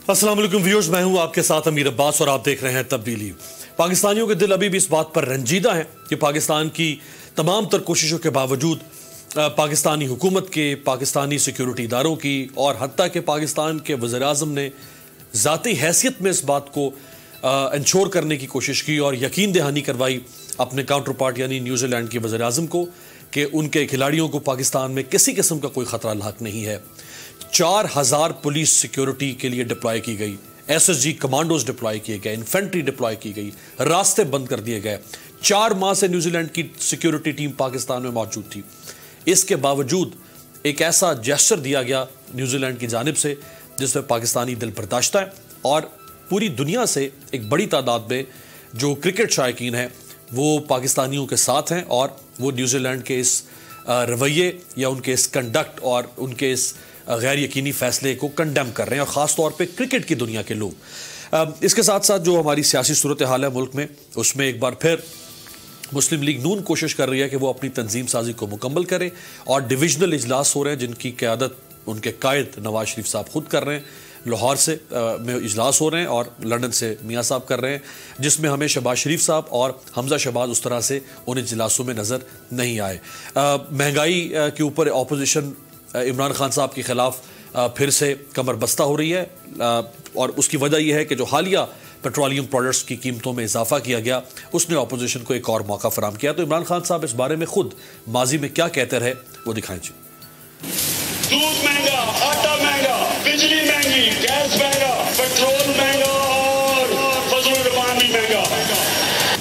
अस्सलाम वालेकुम व्यूअर्स, मैं हूं आपके साथ अमीर अब्बास और आप देख रहे हैं तब्दीली। पाकिस्तानियों के दिल अभी भी इस बात पर रंजीदा हैं कि पाकिस्तान की तमाम तर कोशिशों के बावजूद पाकिस्तानी हुकूमत के, पाकिस्तानी सिक्योरिटी इदारों की और हत्ता के पाकिस्तान के वज़ीर-ए-आज़म ने ज़ाती हैसियत में इस बात को इंश्योर करने की कोशिश की और यकीन दहानी करवाई अपने काउंटर पार्ट यानी न्यूजीलैंड के वज़ीर-ए-आज़म को कि उनके खिलाड़ियों को पाकिस्तान में किसी किस्म का कोई ख़तरा लाक नहीं है। 4000 पुलिस सिक्योरिटी के लिए डिप्लॉय की गई, एसएसजी कमांडोज डिप्लॉय किए गए, इन्फेंट्री डिप्लॉय की गई, रास्ते बंद कर दिए गए। 4 माह से न्यूजीलैंड की सिक्योरिटी टीम पाकिस्तान में मौजूद थी। इसके बावजूद एक ऐसा जेस्चर दिया गया न्यूजीलैंड की जानिब से जिसमें पाकिस्तानी दिल बर्दाश्त है और पूरी दुनिया से एक बड़ी तादाद में जो क्रिकेट शायकीन हैं वो पाकिस्तानियों के साथ हैं और वो न्यूजीलैंड के इस रवैये या उनके इस कंडक्ट और उनके इस गैर यकीनी फैसले को कंडेम कर रहे हैं और ख़ास तौर पे क्रिकेट की दुनिया के लोग। इसके साथ साथ जो हमारी सियासी सूरत हाल है मुल्क में, उसमें एक बार फिर मुस्लिम लीग नून कोशिश कर रही है कि वो अपनी तंजीम साजी को मुकम्मल करे और डिविजनल इजलास हो रहे हैं जिनकी क़यादत उनके कायद नवाज शरीफ साहब खुद कर रहे हैं। लाहौर से में इजलास हो रहे हैं और लंदन से मियाँ साहब कर रहे हैं, जिसमें हमें शहबाज शरीफ साहब और हमजा शहबाज उस तरह से उन इजलासों में नज़र नहीं आए। महंगाई के ऊपर अपोजिशन इमरान खान साहब के ख़िलाफ़ फिर से कमर बस्ता हो रही है और उसकी वजह यह है कि जो हालिया पेट्रोलियम प्रोडक्ट्स की कीमतों में इजाफा किया गया उसने अपोजिशन को एक और मौका फराम किया। तो इमरान खान साहब इस बारे में खुद माजी में क्या कहते रहे वो दिखाएं जी। दूध महंगा, आटा महंगा, बिजली महंगी, गैस महंगा, पेट्रोल महंगा और फजल रमान भी महंगा।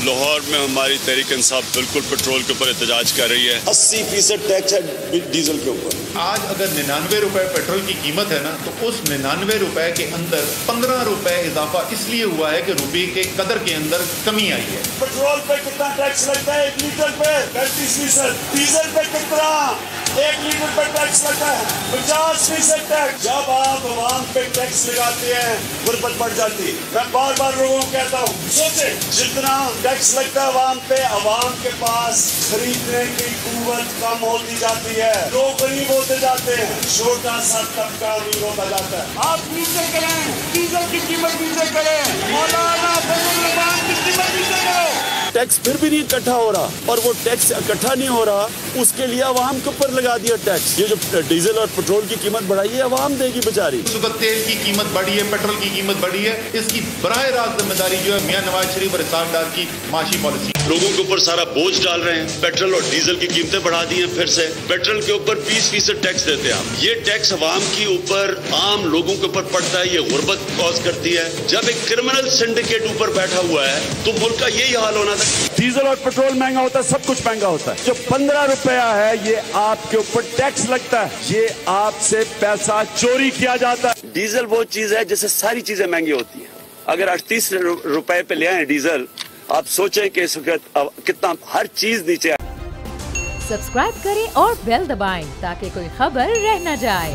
लाहौर में हमारी तहरीक इंसाफ बिल्कुल पेट्रोल के ऊपर एहतजाज कर रही है। 80% टैक्स है डीजल के ऊपर। आज अगर 99 रुपए पेट्रोल की कीमत है ना, तो उस 99 रुपए के अंदर 15 रुपए इजाफा इसलिए हुआ है कि रुपये के कदर के अंदर कमी आई है। पेट्रोल पे कितना टैक्स लगता है? 1 लीटर पे 35%। डीजल पे कितना? 1 लीटर पे टैक्स लगता है 50% टैक्स। जब आप अवाम पे टैक्स लगाते हैं गुर्बत बढ़ जाती है। मैं बार बार लोगों को कहता हूँ, सोचे जितना टैक्स लगता है अवाम पे, अवाम के पास खरीदने की कुव्वत कम होती जाती है, लोग गरीब होते जाते हैं, छोटा सा तबका अमीर होता जाता है। आप नीचे करें, डीजल की कीमत नीचे करें, मौलाना फजल रहमान की कीमत नीचे करो। टैक्स फिर भी नहीं इकट्ठा हो रहा और वो टैक्स इकट्ठा नहीं हो रहा, उसके लिए अवाम के ऊपर लगा दिया टैक्स। ये जो डीजल और पेट्रोल की कीमत बढ़ाई है अवाम देगी बेचारी। सुबह तेल की कीमत बढ़ी है, पेट्रोल की कीमत बढ़ी है, इसकी बराह रास्त जिम्मेदारी जो है मियां नवाज शरीफ और इसाक डार की माशी पॉलिसी। लोगों के ऊपर सारा बोझ डाल रहे हैं। पेट्रोल और डीजल की कीमतें बढ़ा दी हैं फिर से। पेट्रोल के ऊपर 20% टैक्स देते हैं आप। ये टैक्स अवाम के ऊपर, आम लोगों के ऊपर पड़ता है, ये गुर्बत कॉज करती है। जब एक क्रिमिनल सिंडिकेट ऊपर बैठा हुआ है तो मुल्क का यही हाल होना था। डीजल और पेट्रोल महंगा होता है, सब कुछ महंगा होता है। जो 15 रुपया है ये आपके ऊपर टैक्स लगता है, ये आपसे पैसा चोरी किया जाता है। डीजल वो चीज है जिससे सारी चीजें महंगी होती हैं। अगर 38 रुपए पे ले आए डीजल, आप सोचें कि इस वक्त कितना हर चीज नीचे। सब्सक्राइब करें और बेल दबाएं ताकि कोई खबर रह न जाए।